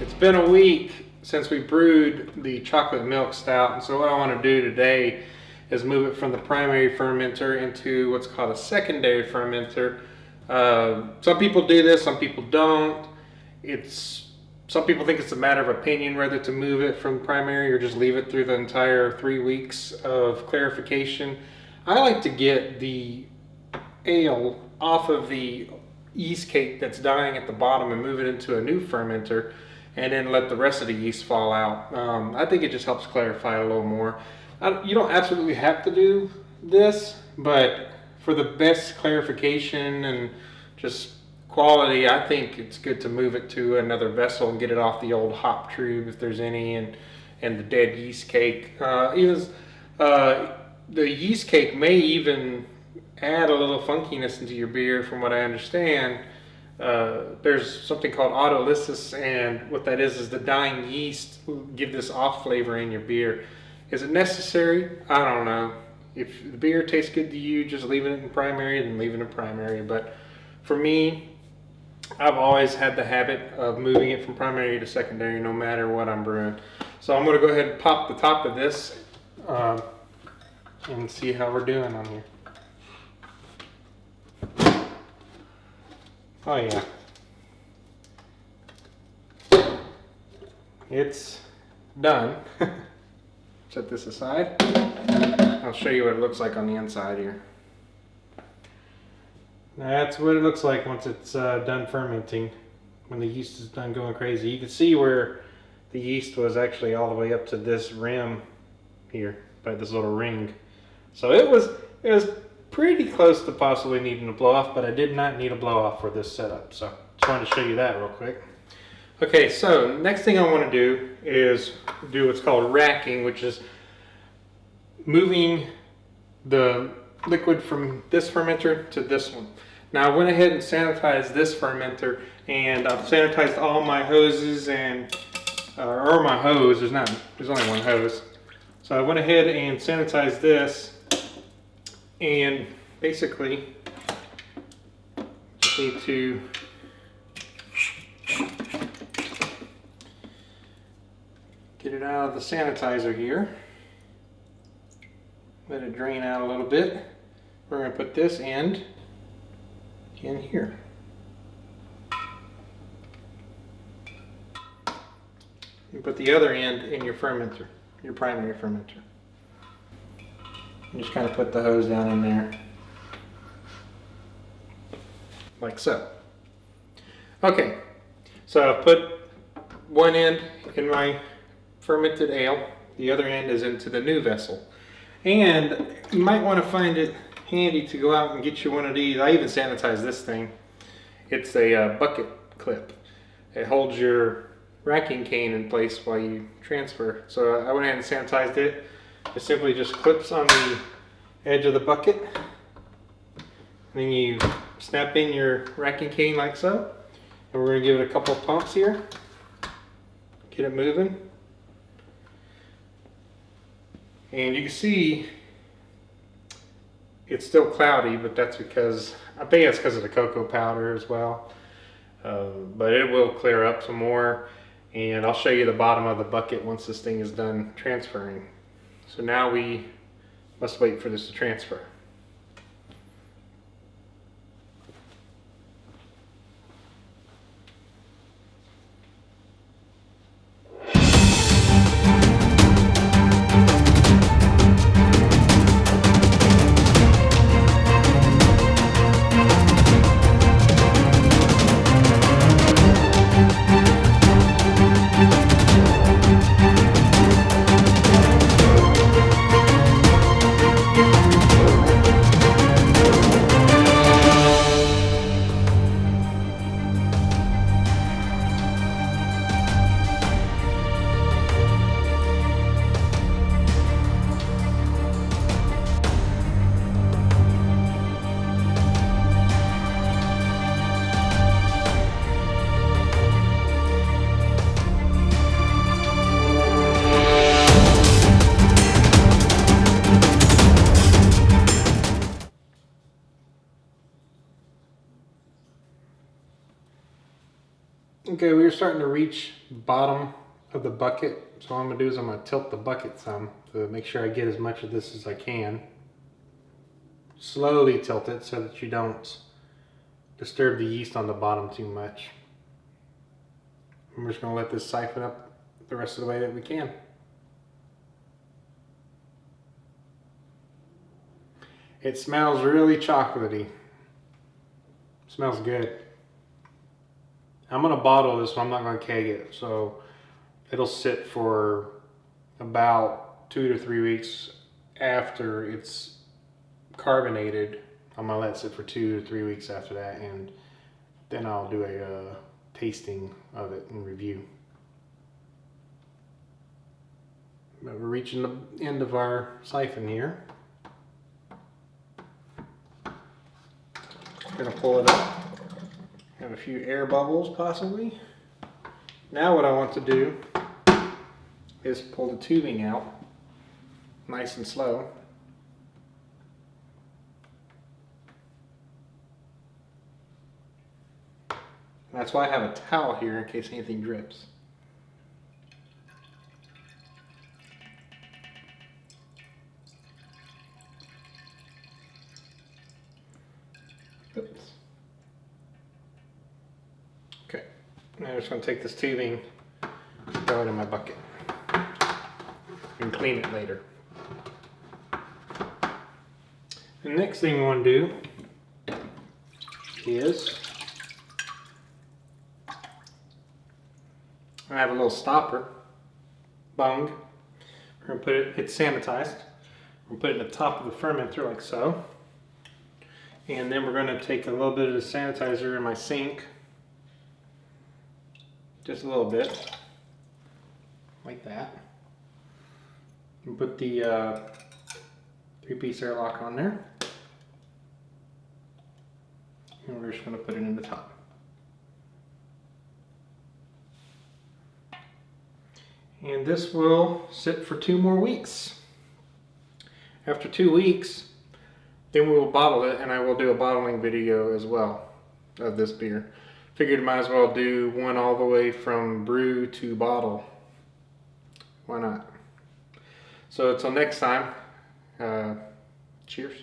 It's been a week since we brewed the chocolate milk stout, and so what I want to do today is move it from the primary fermenter into what's called a secondary fermenter. Some people do this, some people don't. Some people think it's a matter of opinion whether to move it from primary or just leave it through the entire 3 weeks of clarification. I like to get the ale off of the yeast cake that's dying at the bottom and move it into a new fermenter and then let the rest of the yeast fall out. I think it just helps clarify a little more. You don't absolutely have to do this, but for the best clarification and just quality, I think it's good to move it to another vessel and get it off the old hop trub if there's any, and the dead yeast cake. The yeast cake may even add a little funkiness into your beer, from what I understand. There's something called autolysis, and what that is the dying yeast will give this off flavor in your beer. Is it necessary? I don't know. If the beer tastes good to you, just leaving it in primary, then leave it in primary. But for me, I've always had the habit of moving it from primary to secondary no matter what I'm brewing. So I'm going to go ahead and pop the top of this and see how we're doing on here. Oh yeah. It's done. Set this aside. I'll show you what it looks like on the inside here. That's what it looks like once it's done fermenting, when the yeast is done going crazy. You can see where the yeast was actually all the way up to this rim here, by this little ring. So it was pretty close to possibly needing a blow off, but I did not need a blow off for this setup. So just wanted to show you that real quick. Okay, so next thing I want to do is do what's called racking, which is moving the liquid from this fermenter to this one. Now I went ahead and sanitized this fermenter, and I've sanitized all my hoses and or my hose. There's only one hose. So I went ahead and sanitized this, and basically just need to get it out of the sanitizer here. Let it drain out a little bit. We're going to put this end in here. You put the other end in your fermenter, your primary fermenter. You just kind of put the hose down in there, like so. Okay, so I've put one end in my fermented ale, the other end is into the new vessel. And you might want to find it handy to go out and get you one of these. I even sanitized this thing. It's a bucket clip. It holds your racking cane in place while you transfer. So I went ahead and sanitized it. It simply just clips on the edge of the bucket. And then you snap in your racking cane like so. And we're going to give it a couple of pumps here. Get it moving. And you can see it's still cloudy, but that's because, I think it's because of the cocoa powder as well. But it will clear up some more, and I'll show you the bottom of the bucket once this thing is done transferring. So now we must wait for this to transfer. Okay, we're starting to reach the bottom of the bucket. So what I'm gonna do is I'm gonna tilt the bucket some to make sure I get as much of this as I can. Slowly tilt it so that you don't disturb the yeast on the bottom too much. And we're just gonna let this siphon up the rest of the way that we can. It smells really chocolatey. Smells good. I'm gonna bottle this, so I'm not gonna keg it. So it'll sit for about 2 to 3 weeks after it's carbonated. I'm gonna let it sit for 2 to 3 weeks after that, and then I'll do a tasting of it and review. But we're reaching the end of our siphon here. Gonna pull it up. Have a few air bubbles possibly. Now what I want to do is pull the tubing out nice and slow. That's why I have a towel here in case anything drips. Oops. Okay, now I'm just going to take this tubing, throw it in my bucket, and clean it later. The next thing we want to do is I have a little stopper, bung. We're going to put it, it's sanitized. We'll put it in the top of the fermenter like so. And then we're going to take a little bit of the sanitizer in my sink. Just a little bit. Like that. And put the 3-piece airlock on there. And we're just going to put it in the top. And this will sit for 2 more weeks. After 2 weeks, then we will bottle it, and I will do a bottling video as well of this beer. Figured might as well do one all the way from brew to bottle. Why not? So until next time, cheers.